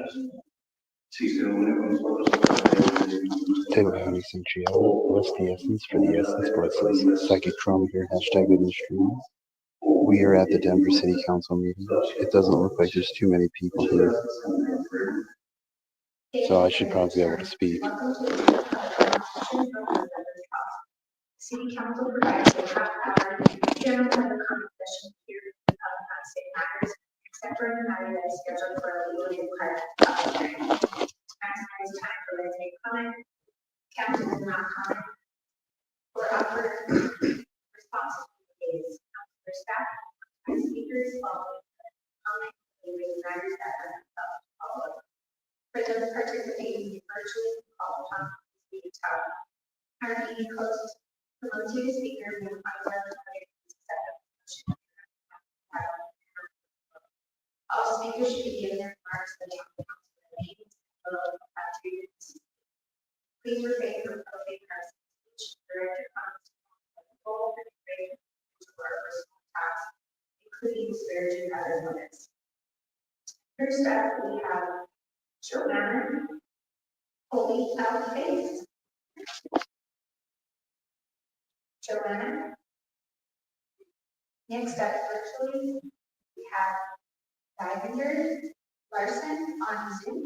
Howdy Centrio, what's the essence for the essence versus Psychic Trauma here, hashtag in the stream. We are at the Denver City Council meeting. It doesn't look like there's too many people here. So I should probably be able to speak. City Council provides a half-hour general public comment session here on state matters, except for the matter that is scheduled for a legally required public hearing. Maximize time for limited comment. Council does not comment or offer responses to the days. Councilor staff and speakers following comment and matters that are followed. For those participating virtually, call upon to speak to our meeting host. Promote to the speaker who will find out all speakers should be given their remarks for the meeting. Please refrain from appropriate press speech, direct your comments to the goal for the creation of our personal tasks, including disparaging other limits. First up, we have Joanna holding out face. Joanna. Next up, virtually, we have Divinder Larson on Zoom.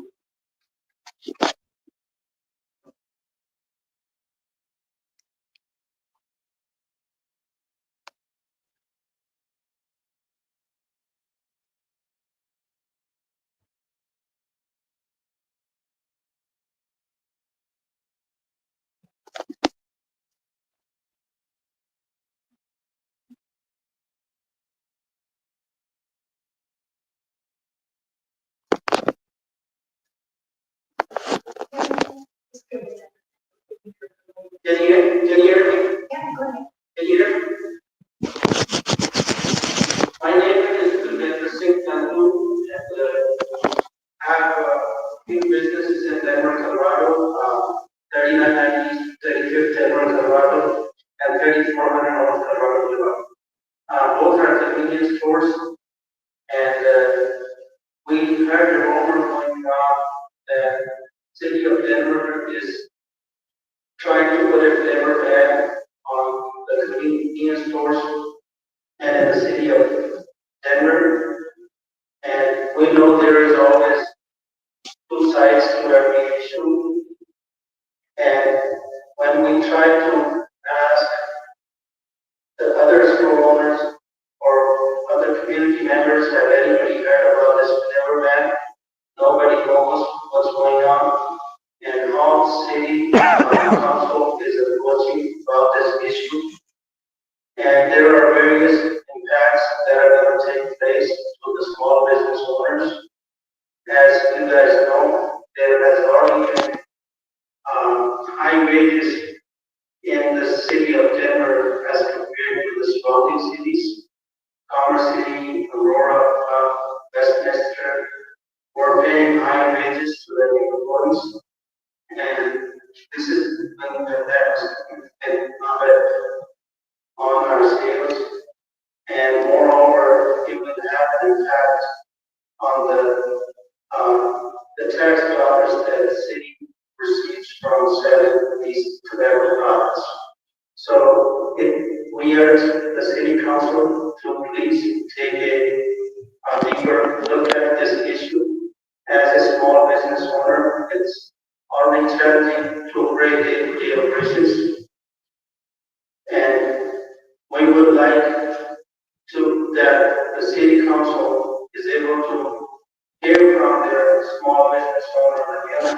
Can you hear me? Yeah, go ahead. Can you hear me? My name is Vivendra Singh Tandul, and I have few businesses in Denver, Colorado, 3990 35th Denver, Colorado, and 3400 North Colorado. Both are convenience stores, and we heard a rumor going around that city of Denver is trying to put a flavor ban on the convenience stores and in the city of Denver. And we know there is always two sides to every issue. And when we try to ask the other store owners or other community members, have anybody heard about this flavor ban? Nobody knows what's going on. And how city council is approaching about this issue. And there are various impacts that are going to take place to the small business owners. As you guys know, there has already been high wages in the city of Denver as compared to the surrounding cities. Commerce City, Aurora, Westminster, we're paying high wages to their employees. And this is something that has been on our scales, and moreover, it will have an impact on the tax dollars that the city receives from selling these tobacco products. So we urge the city council to please take a deeper look at this issue. As a small business owner, it's already challenging to operate day-to-day operations, and we would like to that the city council is able to hear from their small business owner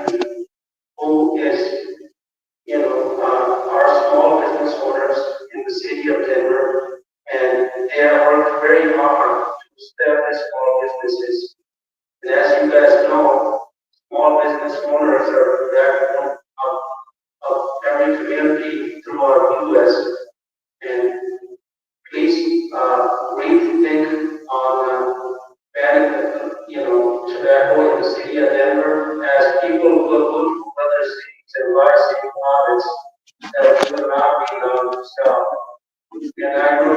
community, who is, our small business owners in the city of Denver, and they have worked very hard to establish small businesses. And as you guys know, small business owners are the backbone of every community throughout the U.S. And please rethink on banning, tobacco in the city of Denver, as people will look to other cities and buy city products that will not be allowed to sell. And I know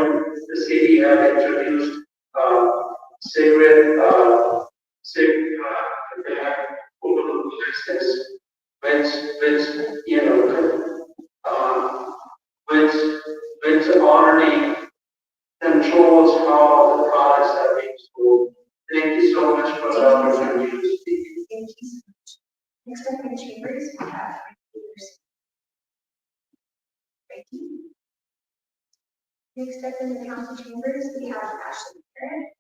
the city have introduced cigarette business, which, you know, which, which already controls how the products are being sold. Thank you so much for the opportunity to speak. Thank you so much. Next up in chambers, we have leaders. Thank you. Next up in the council chambers, we have Ashley Barrett.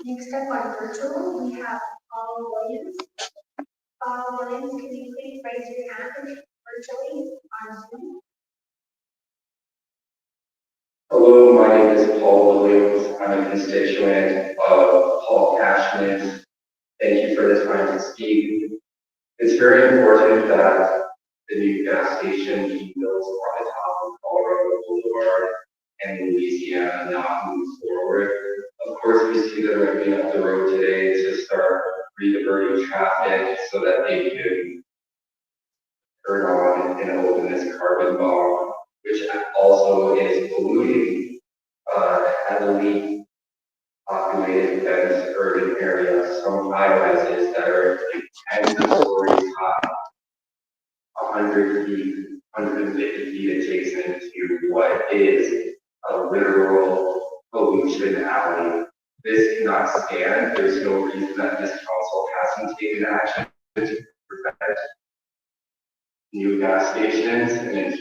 Next up on virtual, we have Paul Williams. Paul Williams, can you please raise your hand virtually on Zoom? Hello, my name is Paul Williams. I'm a constituent of Paul Cashman. Thank you for the time to speak. It's very important that the new gas station being built on the top of Colorado Boulevard and Louisiana not move forward. Of course, we see them moving up the road today to start rediverting traffic so that they can turn on and open this carbon bomb, which also is polluting heavily populated, dense urban areas, some high-rises that are tens of stories high, 100 feet, 150 feet adjacent to what is a literal pollution alley. This cannot stand. There's no reason that this council hasn't taken action to prevent new gas stations and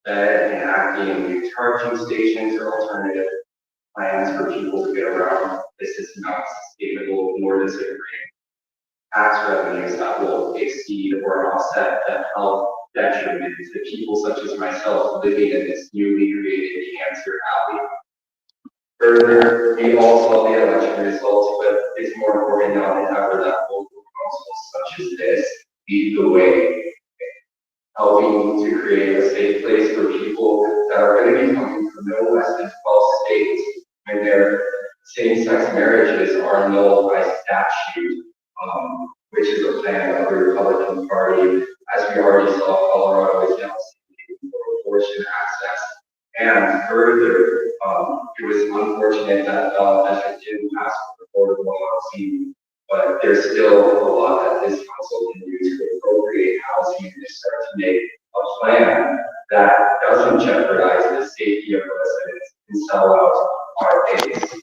enacting new charging stations or alternative plans for people to get around. This is not sustainable, nor does it bring tax revenues that will exceed or offset the health detriment to people such as myself living in this newly created cancer alley. Further, we all saw the election results, but it's more important now than ever that local councils such as this lead the way, helping to create a safe place for people that are going to be coming from no less than 12 states when their same-sex marriages are annulled by statute, which is a plan of the Republican Party. As we already saw, Colorado is now seeking for abortion access. And further, it was unfortunate that measure didn't pass for affordable housing, but there's still a lot that this council can do to appropriate housing and start to make a plan that doesn't jeopardize the safety of residents and sell out our base.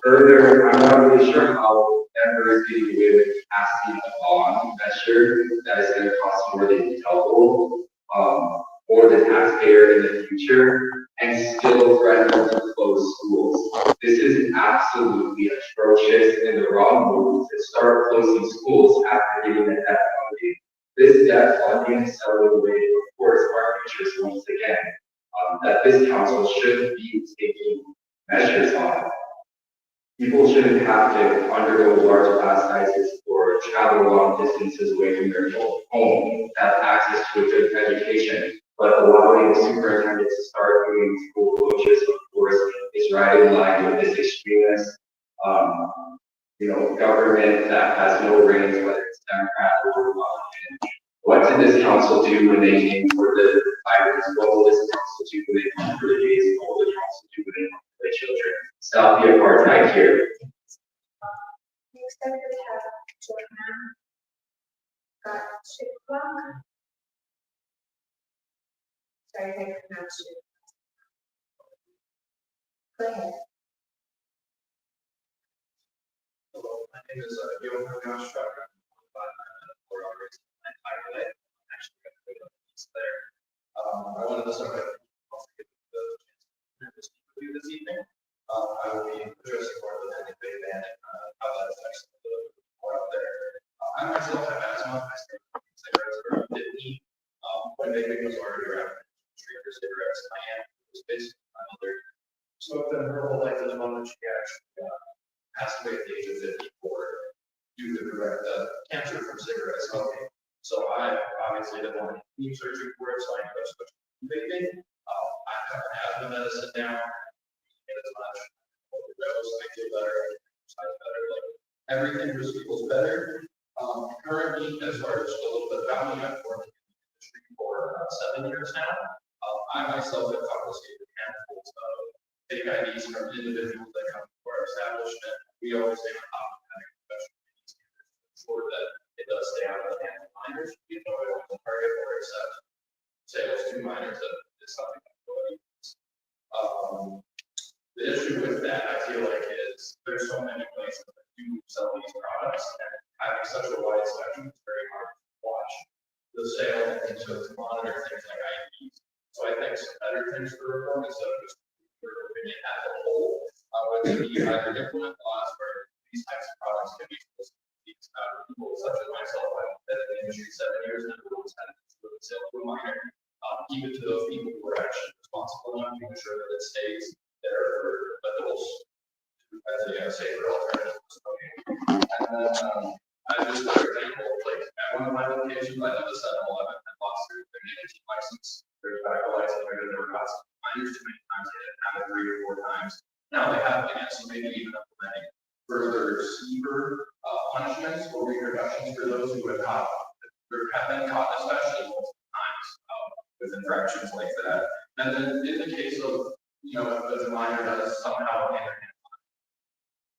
Further, I'm not really sure how Denver is dealing with passing a bond measure that is going to cost more than double for the taxpayer in the future and still threaten to close schools. This is absolutely atrocious and the wrong move to start closing schools after getting the debt funding. This debt funding is selling away, of course, our futures once again, that this council should be taking measures on. People shouldn't have to undergo large class sizes or travel long distances away from their home to have access to a good education. But allowing the superintendent to start doing school closures, of course, is right in line with this extremist, government that has no reins, whether it's Democrat or Republican. What did this council do when they came for the migrants? What will this council do when they come for the gays? What will the council do when they come for the children? Stop the apartheid here. Next up, we have Joanna Gotchikwa. Sorry if I pronounced it. Go ahead. Hello, my name is Johan Gotchikwa. I'm for my entire life. I'm actually going to go to the east there. I wanted to start by give the chance to speak with you this evening. I will be addressing more of the Bay ban and how that affects the people out there. I myself have asthma. I started smoking cigarettes around 15. When vaping was already around, for cigarettes. My aunt was basically my mother. Smoked them her whole life to the moment she actually passed away at the age of 54 due to cancer from cigarette smoking. So I obviously didn't want to keep searching for it, so I ended up switching to vaping. I have asthma medicine now. As much overdose, I feel better, exercise better, like everything just feels better. Currently, as far as just a little bit about me, I've worked in the industry for 7 years now. I myself have confiscated handfuls of fake IDs from individuals that come to our establishment. We always say on top of having professional standards there's so many places that do sell these products, and having such a wide spectrum, it's very hard to watch the sale and to monitor things like IDs. So I think some better things for reform instead of just your opinion as a whole, would be either implement laws where these types of products can be sold to these people such as myself. I've been in the industry 7 years and I've always had to sell to a minor. Keep it to those people who are actually responsible enough to ensure that it stays there for adults as a safer alternative. And then I just for example, like at one of my locations, I know the 7-Eleven had lost their nicotine license, their tobacco license, because they were caught minors too many times. They didn't have it 3 or 4 times. Now they have it again, so maybe even implementing further severe punishments or repercussions for those who have been caught, especially multiple times with infractions like that. And then in the case of, you know, if the minor does somehow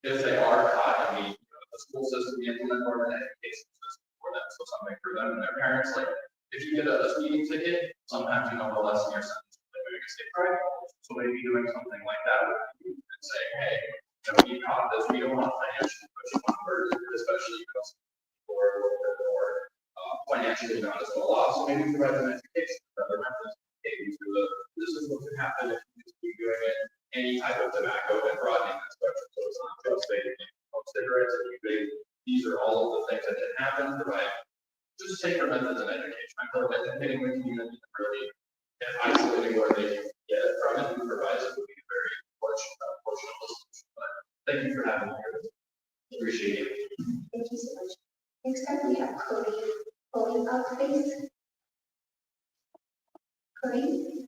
if they are caught, and the school system, we implement more of an education system for them, so something for them and their parents, like, if you get a speeding ticket, sometimes you know the lesson your sentence by doing a state private. So maybe doing something like that with you and saying, hey, you know, we caught this, we don't want financially push you on burden, especially because people are a little bit more financially not as well off. So maybe provide them education, other methods, this is what could happen if you just keep doing it, any type of tobacco and broadening that spectrum. So it's not just vaping, cigarettes or vape. These are all of the things that can happen. Provide just safer methods of education. I feel like educating the community really and isolating where they can get it from it and provide it would be a very fortunate solution. But thank you for having me here. Appreciate it. Thank you so much. Next up, we have Cody. Cody, up, please. Cody.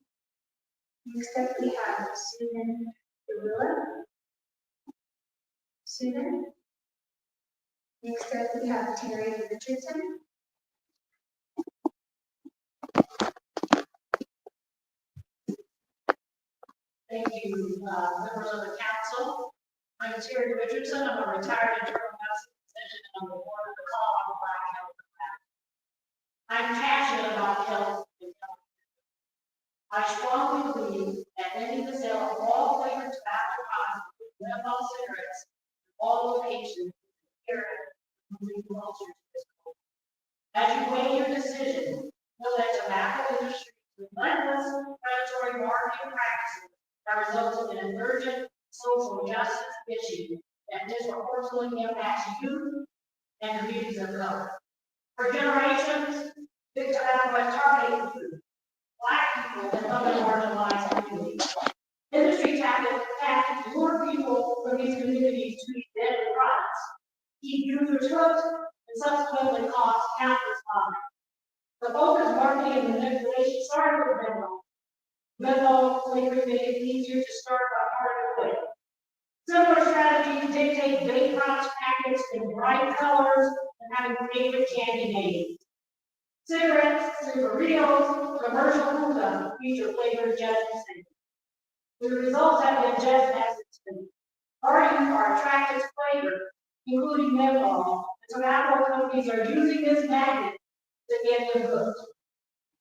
Next up, we have Susan Derula. Susan. Next up, we have Terry Richardson. Thank you, members of the council. I'm Terry Richardson. I'm a retired internal medicine physician and I'm the board of the Colorado Black Health Act. I'm passionate about health and health. I strongly believe that ending the sale of all flavored tobacco products, menthol cigarettes, all locations, here moving closer to this goal. As you weigh your decision, know that tobacco industry's relentless predatory marketing practices that resulted in an urgent social justice issue that disproportionately impacts youth and communities of color. For generations, big tobacco has targeted youth, Black people, and other marginalized communities. Industry tactics lure people from these communities to these deadly products, keep users hooked, and subsequently cost countless lives. The focused marketing and manipulation started with menthol. Menthol flavoring made it easier to start but harder to quit. Similar strategies dictate vape products packaged in bright colors and having favorite candy names. Cigarettes, cigarillos, commercial hookah feature flavored just the same. The results have been just as expected. Parties are attracted to flavor, including menthol. The tobacco companies are using this magnet to get them hooked.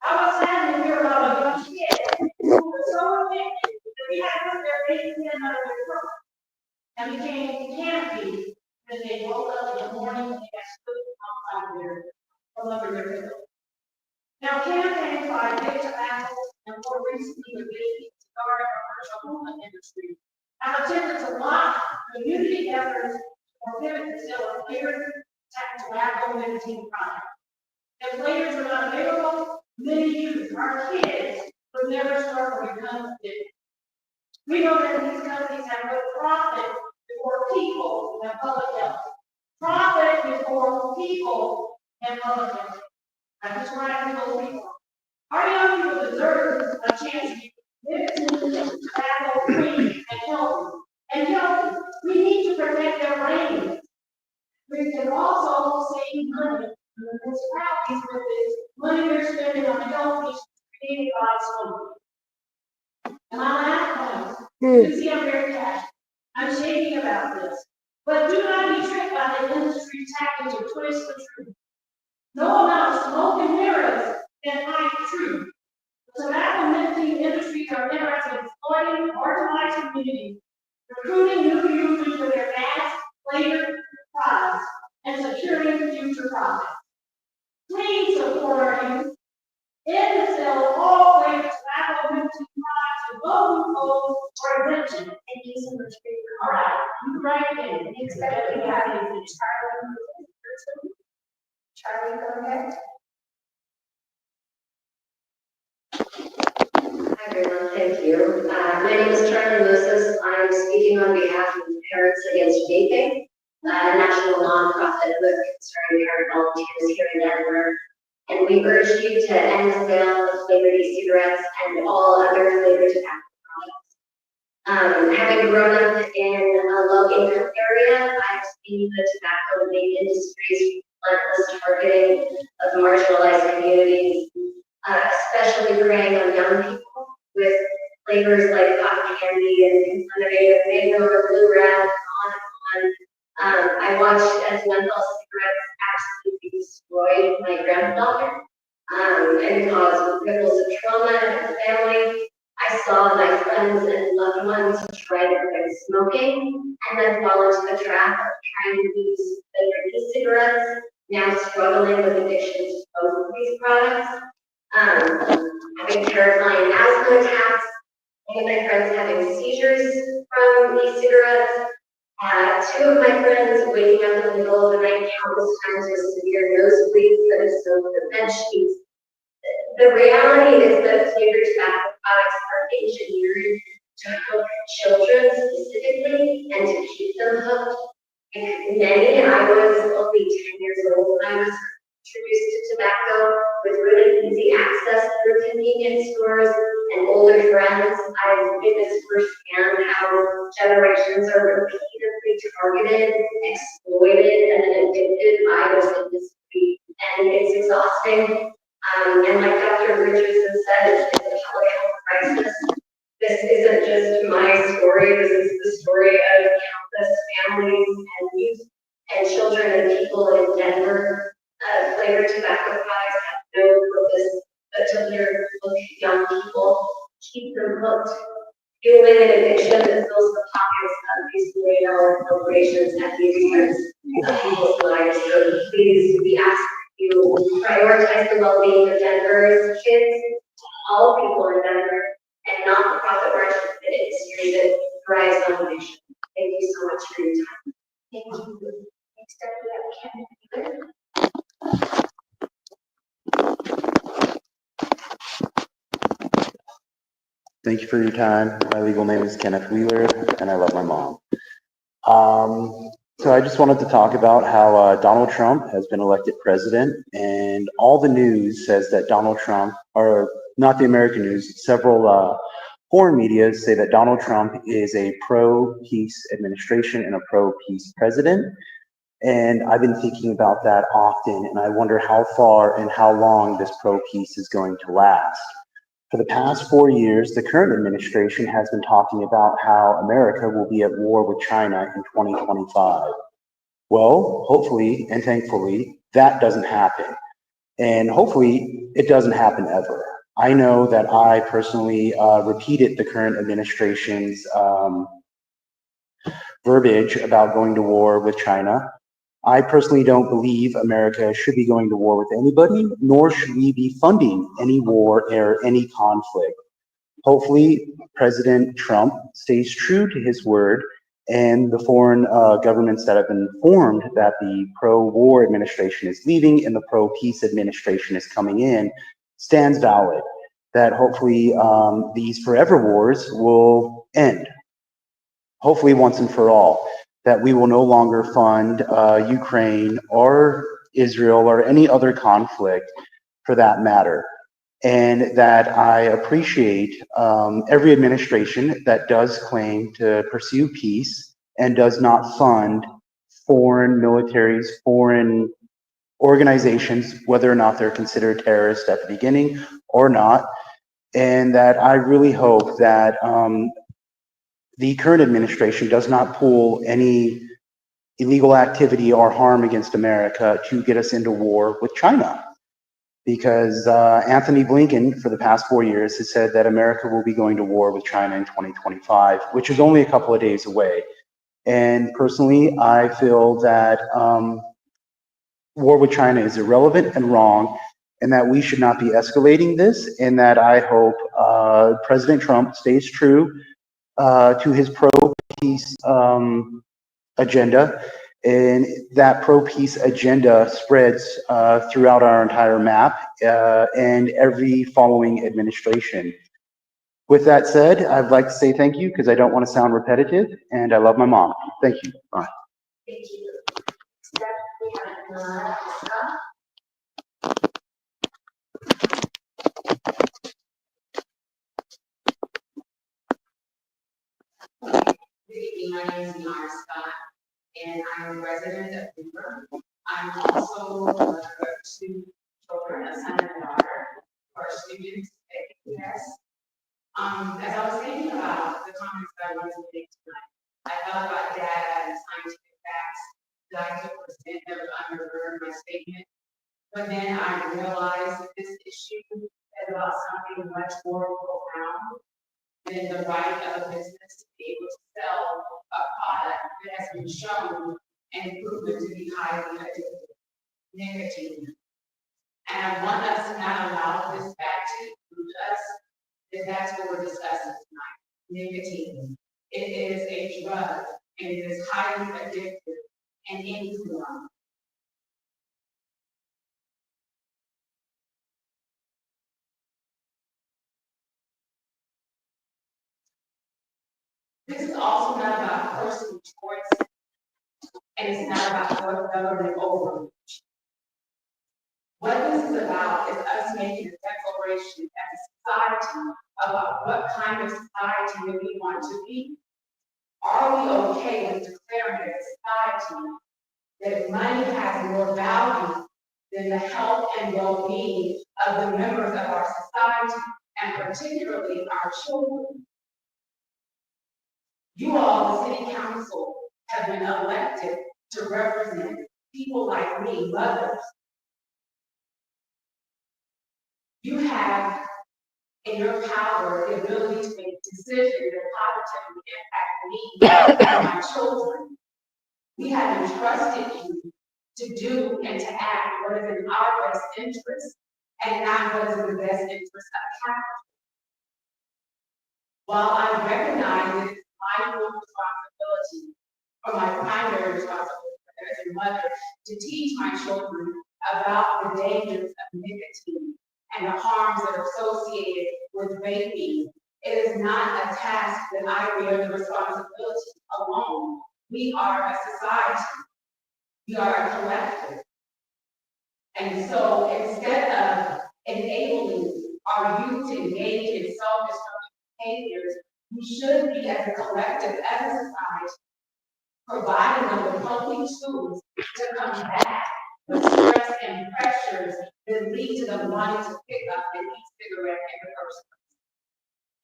I was sad to hear about a young kid who was so addicted that he had put their baby in under their coat and became canopy when they woke up in the morning and they got stood outside from under their pillow. Now, campaigns by big tobacco and more recently the big cigar and commercial movement industry have attempted to lock community efforts or pivot the sale of flavored tobacco nicotine products. If flavors are not available, many youth, our kids, would never start or become addicted. We know that these companies have put profit before people and public health. Profit before people and public health. I just want to know people. Our young people deserve a chance to be nicotine, tobacco free, and healthy. And healthy. We need to protect their brains. We can also save money on the municipalities with this money they're spending on health issues created by smoking. And my last point, you can see I'm very passionate. I'm shaking about this. But do not be tricked by the industry's tactics to twist the truth. No amount of smoke and mirrors can hide the truth. The tobacco nicotine industries are interested in exploiting marginalized communities recruiting new users with their gas flavored products, and securing future profits. Please support our youth in the sale of all flavored tobacco nicotine products with low loopholes or exemption. Thank you so much for your. All right, you right there. Next up, we have Charlie, go ahead. Hi everyone, thank you. My name is Charlie Moses. I'm speaking on behalf of Parents Against Vaping, a national nonprofit with concerned parent volunteers here in Denver. And we urge you to end the sale of flavored e-cigarettes and all other flavored tobacco products. Having grown up in a low-income area, I've seen the tobacco and vape industry's relentless targeting of marginalized communities, especially preying on young people with flavors like cotton candy and lemonade, mango, blue red, on and on. I watched as menthol cigarettes absolutely destroyed my granddaughter and caused ripples of trauma in her family. I saw my friends and loved ones try to quit smoking and then fall into the trap of trying to use flavored e-cigarettes, now struggling with addiction to both of these products. Having terrifying asthma attacks, one of my friends having seizures from e-cigarettes, two of my friends waking up in the middle of the night countless times with severe nosebleeds that have soaked the bed sheets. The reality is that flavored tobacco products are engineered to hook children specifically and to keep them hooked. Many, I was only 10 years old when I was introduced to tobacco with really easy access through convenience stores and older friends. I've witnessed firsthand how generations are repeatedly targeted, exploited, and then addicted by this industry, and it's exhausting. And like Dr. Richardson said, it's a public health crisis. This isn't just my story, this is the story of countless families and youth and children and people in Denver. Flavored tobacco products have no purpose but to lure young people, keep them hooked, fueling an addiction that fills the pockets of these billion-dollar corporations at the expense of people's lives. So please, we ask you prioritize the well-being of Denver's kids, all people in Denver, and not the profit margin of the industry that thrives on addiction. Thank you so much for your time. Thank you. Next up, we have Kevin. Thank you for your time. My legal name is Kenneth Wheeler, and I love my mom. So I just wanted to talk about how Donald Trump has been elected president, and all the news says that Donald Trump, or not the American news, several foreign media say that Donald Trump is a pro-peace administration and a pro-peace president. And I've been thinking about that often, and I wonder how far and how long this pro-peace is going to last. For the past 4 years, the current administration has been talking about how America will be at war with China in 2025. Well, hopefully and thankfully, that doesn't happen. And hopefully, it doesn't happen ever. I know that I personally repeated the current administration's verbiage about going to war with China. I personally don't believe America should be going to war with anybody, nor should we be funding any war or any conflict. Hopefully, President Trump stays true to his word, and the foreign governments that have been formed that the pro-war administration is leaving and the pro-peace administration is coming in stands valid. That hopefully these forever wars will end, hopefully once and for all. That we will no longer fund Ukraine or Israel or any other conflict for that matter. And that I appreciate every administration that does claim to pursue peace and does not fund foreign militaries, foreign organizations, whether or not they're considered terrorists at the beginning or not. And that I really hope that the current administration does not pull any illegal activity or harm against America to get us into war with China. because Anthony Blinken, for the past 4 years, has said that America will be going to war with China in 2025, which is only a couple of days away. And personally, I feel that war with China is irrelevant and wrong, and that we should not be escalating this, and that I hope President Trump stays true to his pro-peace agenda, and that pro-peace agenda spreads throughout our entire map and every following administration. With that said, I'd like to say thank you because I don't want to sound repetitive, and I love my mom. Thank you. Bye. Thank you. Next up, we have Scott. Good evening, my name is Nara Scott, and I'm a resident of Denver. I'm also a mother of 2 children, a son and a daughter, who are students at UPS. As I was thinking about the comments that I wanted to make tonight, I thought about data and scientific facts that I could present that would undergird my statement. But then I realized that this issue is about something much more profound than the right of a business to be able to sell a product that has been shown and proven to be highly addictive, nicotine. And I want us to not allow this fact to include us, that that's what we're discussing tonight, nicotine. It is a drug, and it is highly addictive and informed. This is also not about personal choice, and it's not about government overreach. What this is about is us making a declaration as a society about what kind of society that we want to be. Are we okay with declaring as a society that money has more value than the health and well-being of the members of our society, and particularly our children? You all, the city council, have been elected to represent people like me, mothers. You have in your power the ability to make decisions that positively impact me and my children. We have entrusted you to do and to act what is in our best interest and not what is in the best interest of capital. While I recognize it is my full responsibility, or my primary responsibility as a mother, to teach my children about the dangers of nicotine and the harms that are associated with vaping, it is not a task that I bear the responsibility alone. We are a society. We are a collective. And so instead of enabling our youth to engage in self-destructive behaviors, we should be, as a collective, as a society, providing them with healthy tools to combat the stress and pressures that lead to them wanting to pick up an e-cigarette in the first place.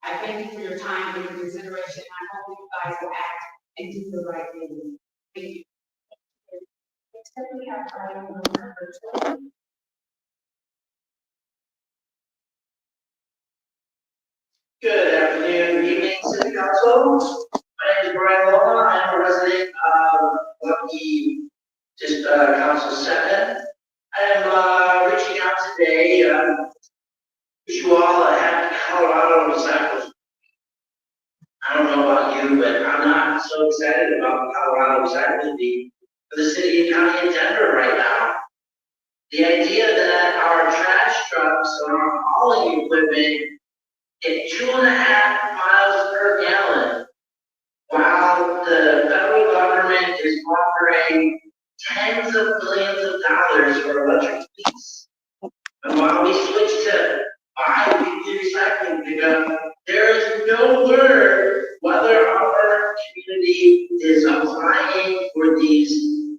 I thank you for your time and your consideration. I hope you guys will act and do the right thing. Thank you. Next up, we have item number 20. Good afternoon, good evening, City Council. My name is Brian Loma. I am a resident of Lucky Council 7. I am reaching out today. Wish you all a happy Colorado Recycles. I don't know about you, but I'm not so excited about Colorado Recycling Week for the city and county of Denver right now. The idea that our trash trucks and our hauling equipment get 2.5 miles per gallon, while the federal government is offering tens of billions of dollars for electric fleets. And while we switch to bi-weekly recycling pickup, there is no word whether our community is applying for these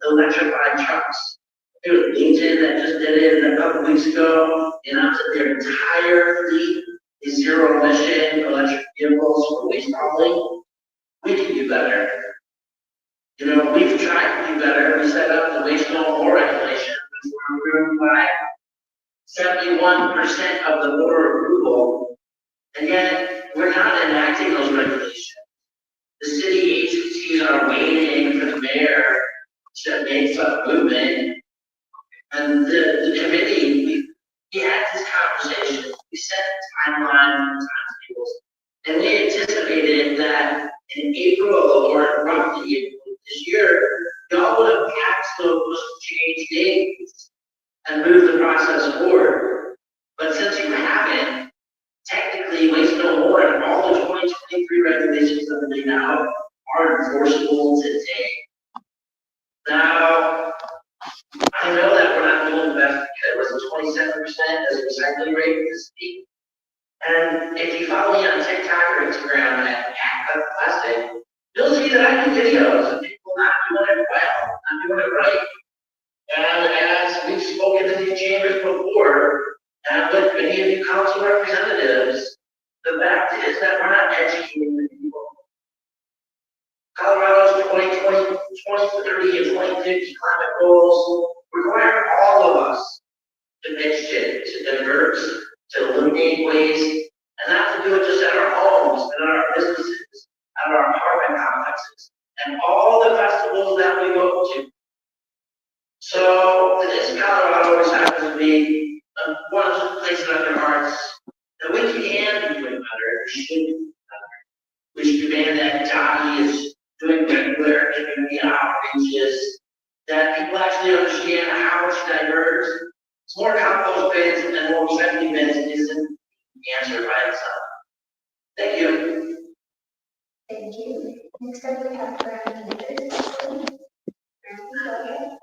electrified trucks. There was LinkedIn that just did it a couple weeks ago, and announced that their entire fleet is zero emission electric vehicles for waste hauling. We can do better. You know, we've tried to do better. We set up the waste no more regulation before approved by 71% of the water approval, and yet we're not enacting those regulations. The city agencies are waiting for the mayor to make some movement. And the committee, we had this conversation, we set timelines, timetables, and we anticipated that in April or roughly April this year, y'all would have passed those change dates and moved the process forward. But since you haven't, technically, waste no more, and all the 2023 regulations that are laid out are enforceable today. Now, I know that we're not doing the best, because it was 27% as a recycling rate in the city. And if you follow me on TikTok or Instagram at Plastic, you'll see that I do videos of people not doing it well, not doing it right. And as we've spoken to these chambers before, and with many of you council representatives, the fact is that we're not educating the people. Colorado's 2020, 2030, and 2050 climate goals require all of us to pitch in, to divert, to eliminate waste, and not to do it just at our homes, and at our businesses, at our apartment complexes, and all the festivals that we go to. So this Colorado always happens to be one of those places in our hearts that we can be doing better, we should be better. We should demand that Johnny is doing regular community outreaches, that people actually understand how much diverse. It's more compost bins and more recycling bins isn't the answer by itself. Thank you. Thank you. Next up, we have Brandon Peters. Brandon, go ahead.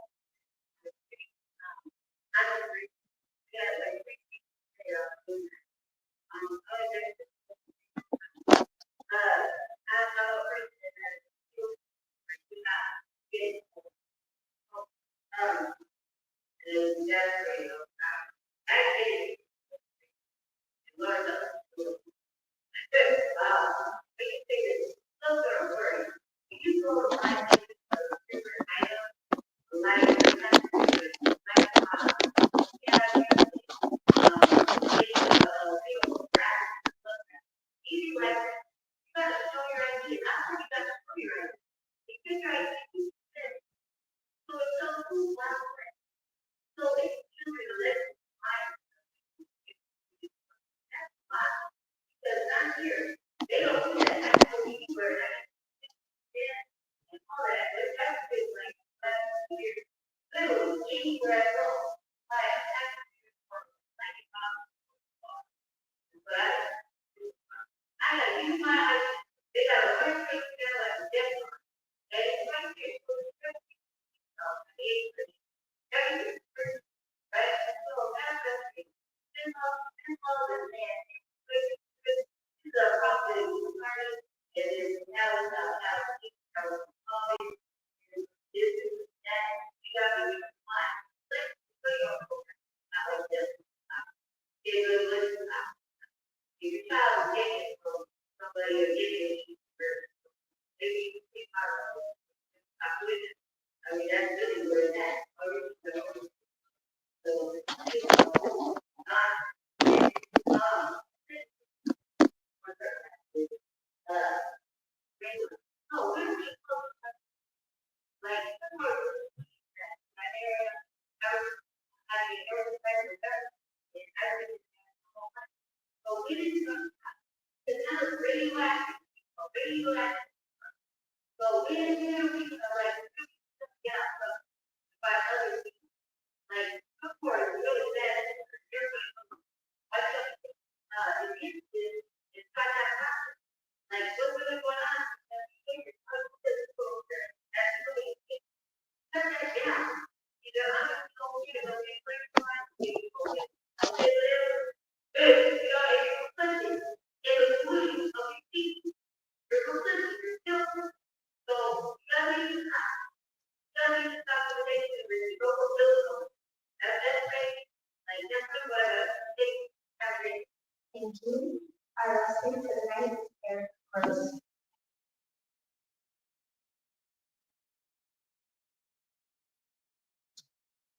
Thank you. Our last speaker for the night, Eric Carlos.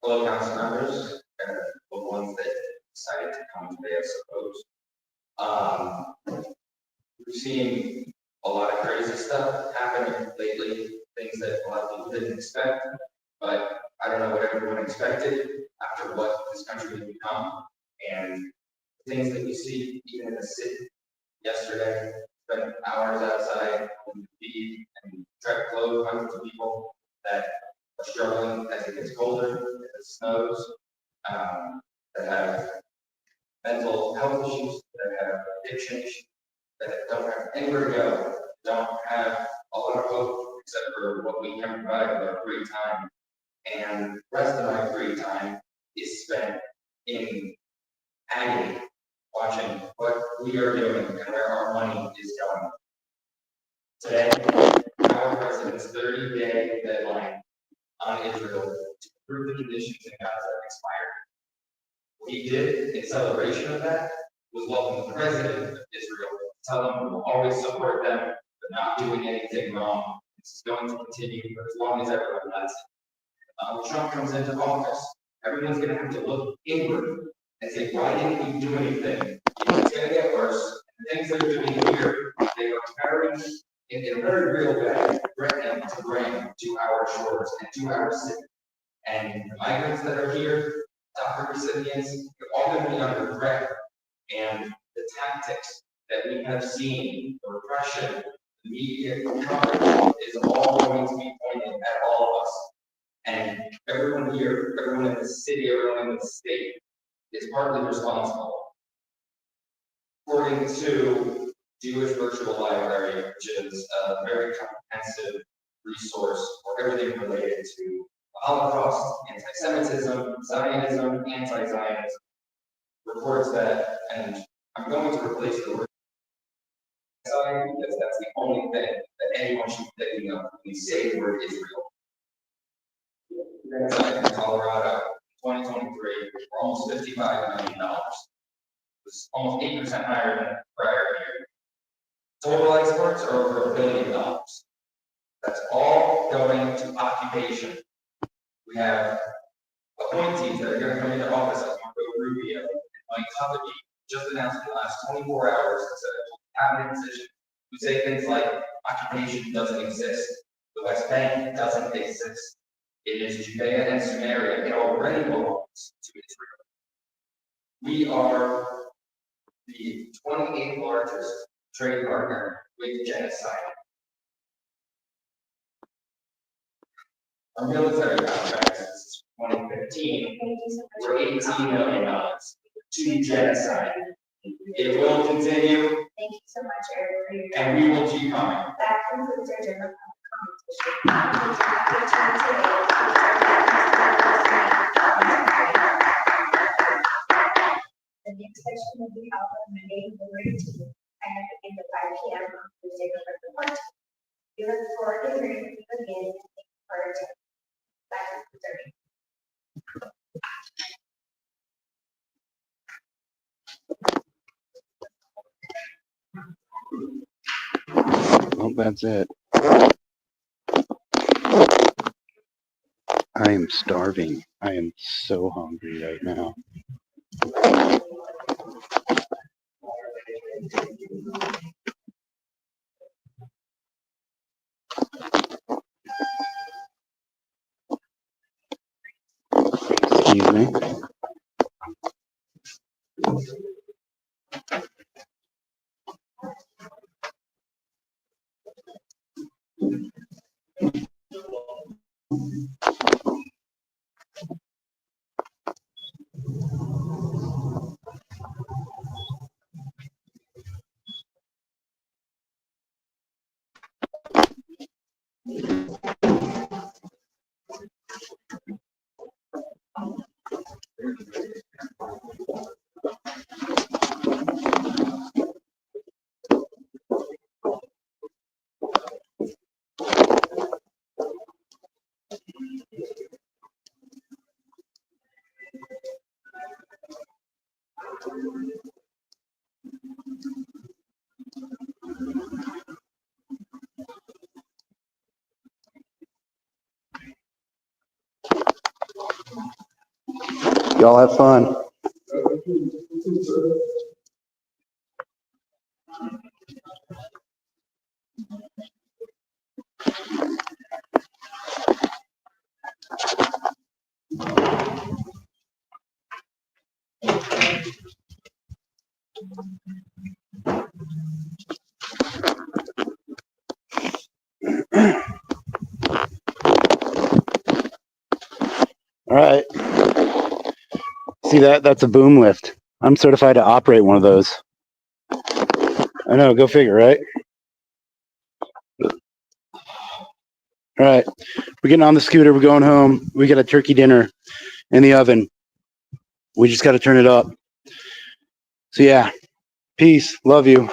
Hello, council members, and the ones that decided to come today, I suppose. We've seen a lot of crazy stuff happen lately, things that a lot of people didn't expect, but I don't know what everyone expected after what this country has become, and things that we see even in the city. Yesterday, spent hours outside on the feed and try to clothe hundreds of people that are struggling as it gets colder, as it snows, that have mental health issues, that have addiction issues, that don't have anywhere to go, don't have a lot of hope except for what we can provide with our free time. And the rest of my free time is spent in agony, watching what we are doing and where our money is going. Today, our president's 30-day deadline on Israel to approve the conditions in Gaza expired. What he did in celebration of that was welcome the president of Israel, tell him we will always support them, but not doing anything wrong. This is going to continue for as long as everyone does it. When Trump comes into office, everyone's going to have to look inward and say, why didn't we do anything? It's going to get worse. The things they're doing here, they are carrying in a very real way, threatening to bring to our shores and to our city. And the migrants that are here, DACA recipients, they're all going to be under threat. And the tactics that we have seen, the repression, the media coverage is all going to be pointed at all of us. And everyone here, everyone in the city, everyone in the state is partly responsible. According to Jewish Virtual Library, which is a very comprehensive resource for everything related to the Holocaust, anti-Semitism, Zionism, anti-Zionism, reports that, and I'm going to replace the word genocide because that's the only thing that anyone should be thinking of when we say the word Israel. Genocide in Colorado, 2023, for almost $55 million. It was almost 8% higher than the prior year. Total exports are over $1 billion. That's all going to occupation. We have appointees that are going to come into office, like Marco Rubio and Mike Huckabee, just announced in the last 24 hours instead of cabinet decision, who say things like occupation doesn't exist, the West Bank doesn't exist. It is Judea and Samaria. It already belongs to Israel. We are the 28th largest trade partner with genocide. Our military contracts since 2015 were $18 million to genocide. It will continue. Thank you so much, Eric, for your. And we will keep coming. That concludes our general competition. The next session will be held on Monday, February 18th, at 5 p.m. on Tuesday, November 14th. We look forward to hearing from you again and thank you for your time. That concludes our meeting. Well, that's it. I am starving. I am so hungry right now. Excuse me. Y'all have fun. All right. See that? That's a boom lift. I'm certified to operate one of those. I know, go figure, right? All right. We're getting on the scooter. We're going home. We got a turkey dinner in the oven. We just got to turn it up. So, yeah. Peace. Love you.